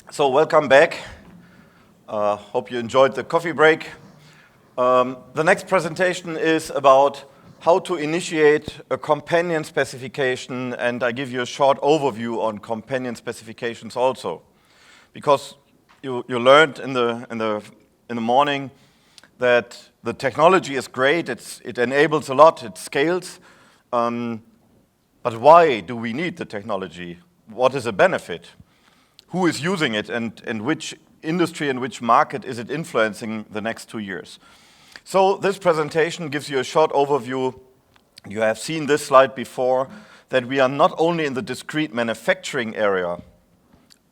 So welcome back. Hope you enjoyed the coffee break. The next presentation is about how to initiate a companion specification, and I give you a short overview on companion specifications also, because you learned in the morning that the technology is great. It enables a lot. It scales. But why do we need the technology? What is the benefit? Who is using it, and which industry and which market is it influencing the next 2 years? So this presentation gives you a short overview. You have seen this slide before, that we are not only in the discrete manufacturing area.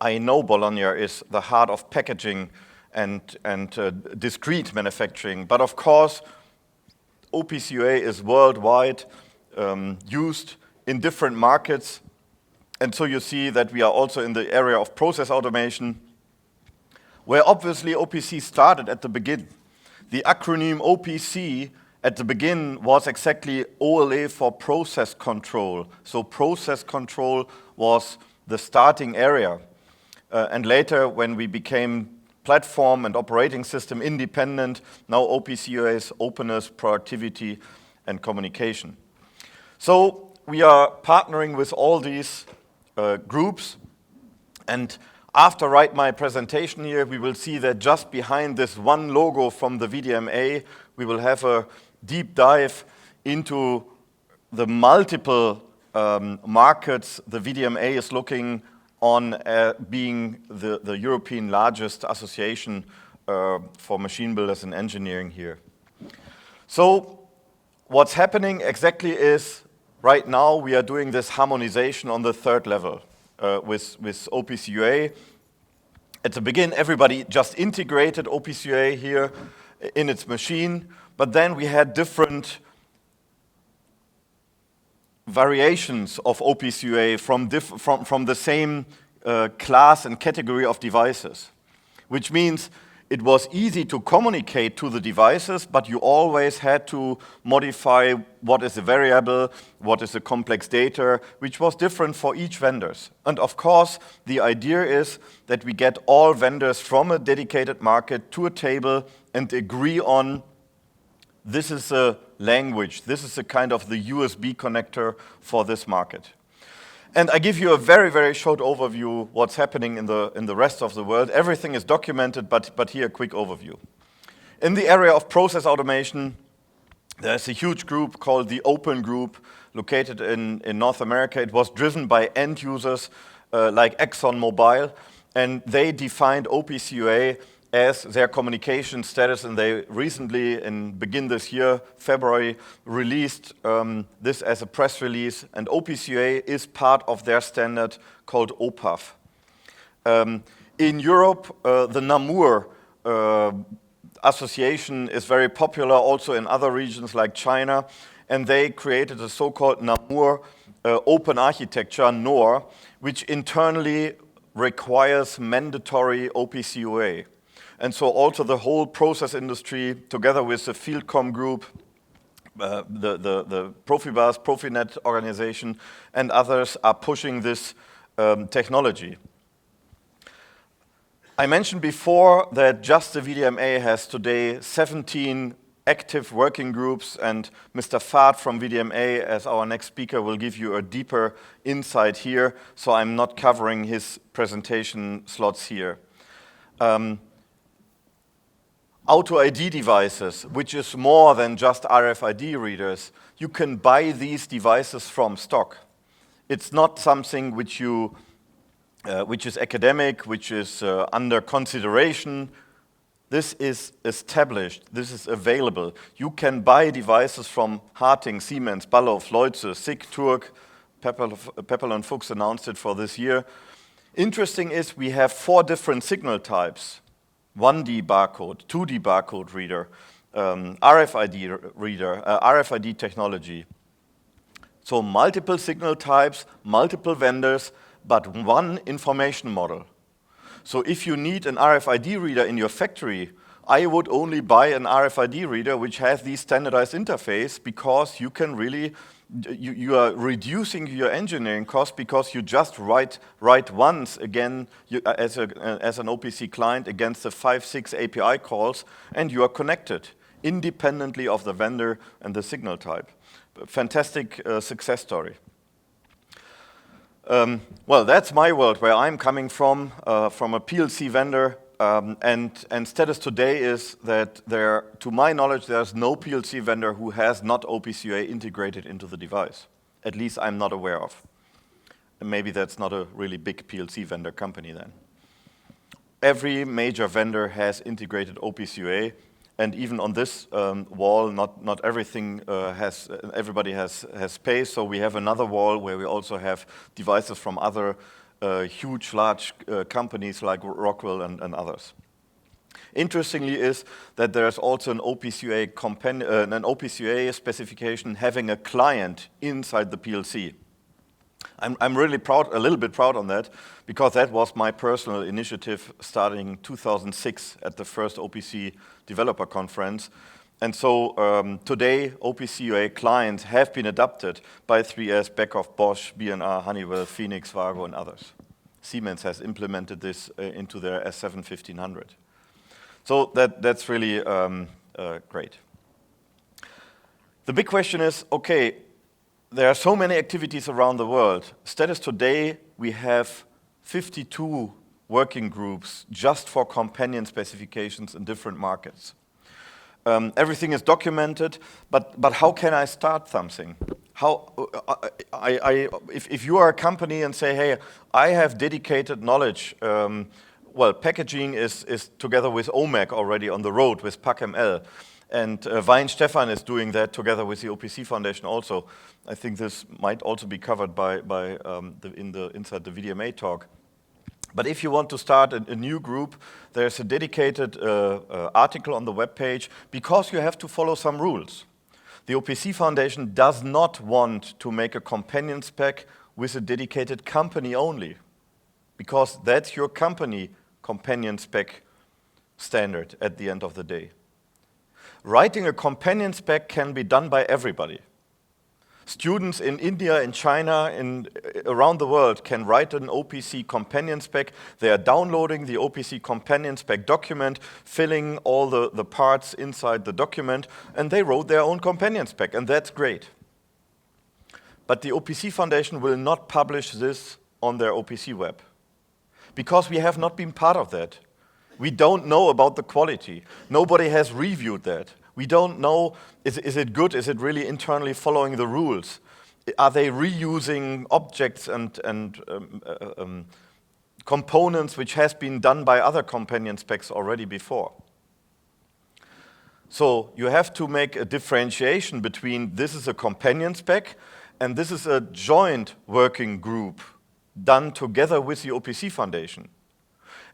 I know Bologna is the heart of packaging and discrete manufacturing, but of course, OPCUA is worldwide used in different markets. And so you see that we are also in the area of process automation, where obviously OPC started at the beginning. The acronym OPC at the beginning was exactly OLA for process control. So process control was the starting area. And later, when we became platform and operating system independent, now OPCUA is openness, productivity, and communication. So we are partnering with all these groups, and after I write my presentation here, we will see that just behind this one logo from the VDMA, we will have a deep dive into the multiple markets the VDMA is looking on, being the European largest association for machine builders and engineering here. So what's happening exactly is, right now, we are doing this harmonization on the third level with OPCUA. At the beginning, everybody just integrated OPCUA here in its machine, but then we had different variations of OPCUA from the same class and category of devices, which means it was easy to communicate to the devices, but you always had to modify what is a variable, what is a complex data, which was different for each vendors. And of course, the idea is that we get all vendors from a dedicated market to a table and agree on this is a language, this is a kind of the USB connector for this market. And I give you a very, very short overview what's happening in the rest of the world. Everything is documented, but here a quick overview. In the area of process automation, there's a huge group called the Open Group, located in North America. It was driven by end users like ExxonMobil, and they defined OPCUA as their communication status, and they recently, begin this year, February, released this as a press release, and OPCUA is part of their standard called OPAF. In Europe, the NAMUR association is very popular also in other regions like China, and they created a so-called NAMUR open architecture, NOR, which internally requires mandatory OPCUA. And so also the whole process industry, together with the Fieldcom group, the Profibus, Profinet organization, and others are pushing this technology. I mentioned before that just the VDMA has today 17 active working groups, and Mr. Fahd from VDMA, as our next speaker, will give you a deeper insight here, so I'm not covering his presentation slots here. Auto ID devices, which is more than just RFID readers, you can buy these devices from stock. It's not something which is academic, which is under consideration. This is established. This is available. You can buy devices from Harting, Siemens, Ballow, Leutze, SICK, Turk. Peppel and Fuchs announced it for this year. Interesting is we have 4 different signal types. 1D barcode, 2D barcode reader, RFID reader, RFID technology. So multiple signal types, multiple vendors, but one information model. So if you need an RFID reader in your factory, I would only buy an RFID reader which has the standardized interface, because you can really you are reducing your engineering cost because you just write once again as an OPC client against the 5-6 API calls, and you are connected independently of the vendor and the signal type. Fantastic success story. Well, that's my world where I'm coming from a PLC vendor. And status today is that to my knowledge, there's no PLC vendor who has not OPC integrated into the device. At least I'm not aware of. And maybe that's not a really big PLC vendor company then. Every major vendor has integrated OPC, and even on this wall, not everything everybody has space. So we have another wall where we also have devices from other huge, large companies like Rockwell and others. Interestingly is that there's also an OPCA specification having a client inside the PLC. I'm really proud, a little bit proud on that, because that was my personal initiative starting 2006 at the first OPC developer conference. And so today, OPCUA clients have been adopted by 3S, Beckhoff, Bosch, B&R, Honeywell, Phoenix, Vargo, and others. Siemens has implemented this into their S7 1500. So that's really great. The big question is, okay, there are so many activities around the world. Status today, we have 52 working groups just for companion specifications in different markets. Everything is documented, but how can I start something? How if you are a company and say, hey, I have dedicated knowledge, well, packaging is together with OMAC already on the road with PACML, and Stefan is doing that together with the OPC Foundation also. I think this might also be covered by inside the VDMA talk. But if you want to start a new group, there's a dedicated article on the webpage because you have to follow some rules. The OPC Foundation does not want to make a companion spec with a dedicated company only, because that's your company companion spec standard at the end of the day. Writing a companion spec can be done by everybody. Students in India, in China, around the world can write an OPC companion spec. They are downloading the OPC companion spec document, filling all the parts inside the document, and they wrote their own companion spec, and that's great. But the OPC Foundation will not publish this on their OPC web, because we have not been part of that. We don't know about the quality. Nobody has reviewed that. We don't know, is it good? Is it really internally following the rules? Are they reusing objects and components which has been done by other companion specs already before? So you have to make a differentiation between this is a companion spec and this is a joint working group done together with the OPC Foundation.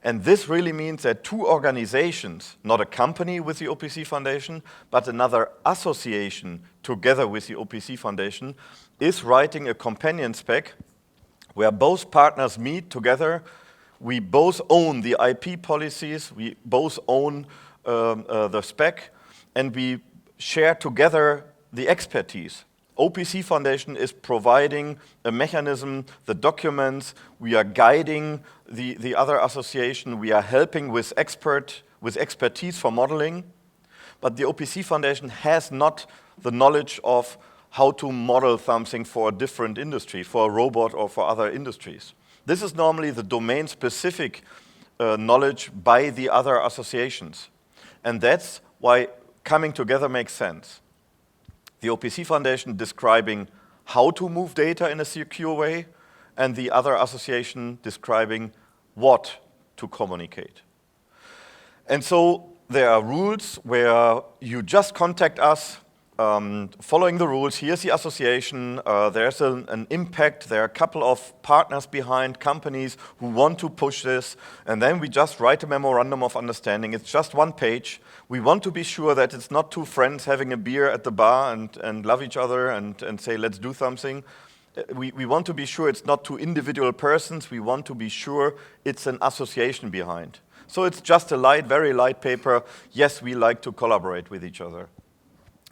And this really means that two organizations, not a company with the OPC Foundation, but another association together with the OPC Foundation, is writing a companion spec where both partners meet together. We both own the IP policies, we both own the spec, and we share together the expertise. OPC Foundation is providing a mechanism, the documents, we are guiding the other association, we are helping with expertise for modeling, but the OPC Foundation has not the knowledge of how to model something for a different industry, for a robot or for other industries. This is normally the domain-specific knowledge by the other associations, and that's why coming together makes sense. The OPC Foundation describing how to move data in a secure way, and the other association describing what to communicate. And so there are rules where you just contact us, following the rules. Here's the association, there's an impact, there are a couple of partners behind, companies who want to push this, and then we just write a memorandum of understanding. It's just one page. We want to be sure that it's not two friends having a beer at the bar and love each other and say, let's do something. We want to be sure it's not two individual persons. We want to be sure it's an association behind. So it's just a light, very light paper. Yes, we like to collaborate with each other.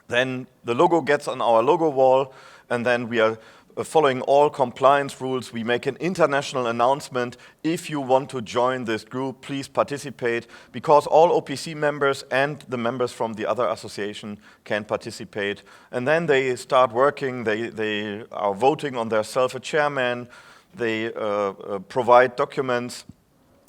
Then the logo gets on our logo wall. and then we are following all compliance rules. We make an international announcement. If you want to join this group, please participate, because all OPC members and the members from the other association can participate. And then they start working. They are voting on themselves a chairman. They provide documents.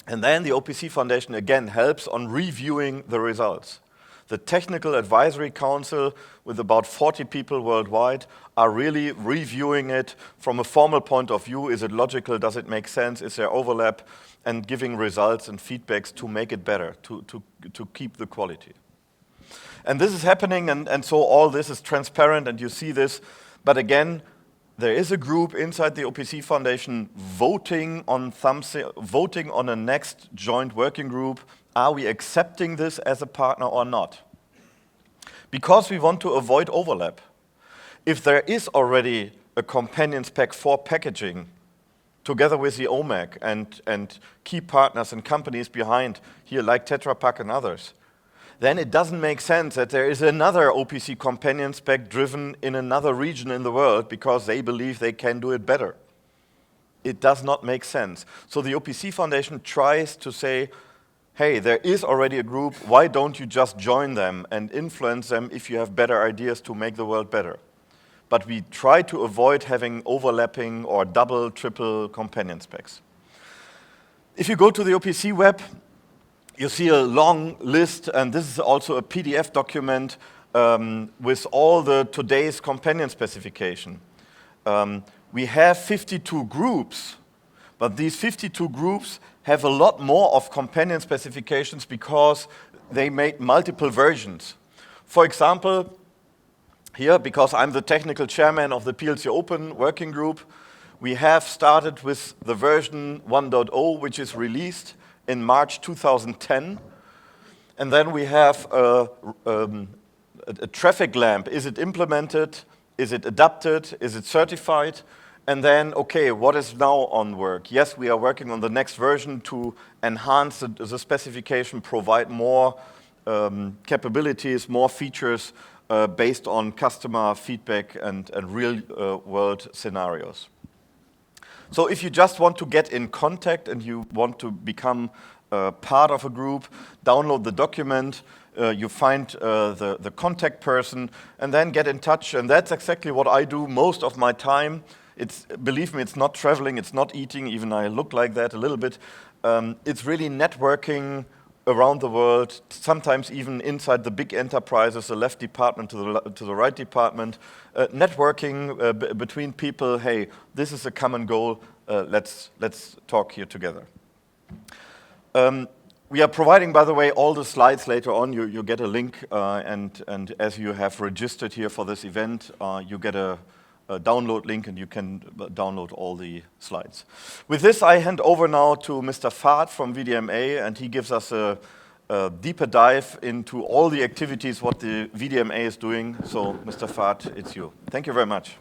And then the OPC Foundation again helps on reviewing the results. The Technical Advisory Council, with about 40 people worldwide, are really reviewing it from a formal point of view. Is it logical? Does it make sense? Is there overlap? And giving results and feedbacks to make it better, to keep the quality. And this is happening, and so all this is transparent, and you see this. But again, there is a group inside the OPC Foundation voting on a next joint working group. Are we accepting this as a partner or not? Because we want to avoid overlap. If there is already a companion spec for packaging, together with the OMAC and key partners and companies behind here, like Tetra Pak and others, then it doesn't make sense that there is another OPC companion spec driven in another region in the world because they believe they can do it better. It does not make sense. So the OPC Foundation tries to say, hey, there is already a group, why don't you just join them and influence them if you have better ideas to make the world better? But we try to avoid having overlapping or double, triple companion specs. If you go to the OPC web, you see a long list, and this is also a PDF document with all the today's companion specification. We have 52 groups, but these 52 groups have a lot more of companion specifications because they made multiple versions. For example, here, because I'm the technical chairman of the PLC Open working group, we have started with the version 1.0, which is released in March 2010. And then we have a traffic lamp. Is it implemented? Is it adapted? Is it certified? And then, okay, what is now on work? Yes, we are working on the next version to enhance the specification, provide more capabilities, more features based on customer feedback and real-world scenarios. So if you just want to get in contact and you want to become part of a group, download the document, you find the contact person, and then get in touch. And that's exactly what I do most of my time. Believe me, it's not traveling, it's not eating, even I look like that a little bit. It's really networking around the world, sometimes even inside the big enterprises, the left department to the right department, networking between people. Hey, this is a common goal, let's talk here together. We are providing, by the way, all the slides later on. You get a link, and as you have registered here for this event, you get a download link, and you can download all the slides. With this, I hand over now to Mr. Fahd from VDMA, and he gives us a deeper dive into all the activities what the VDMA is doing. So, Mr. Fahd, it's you. Thank you very much.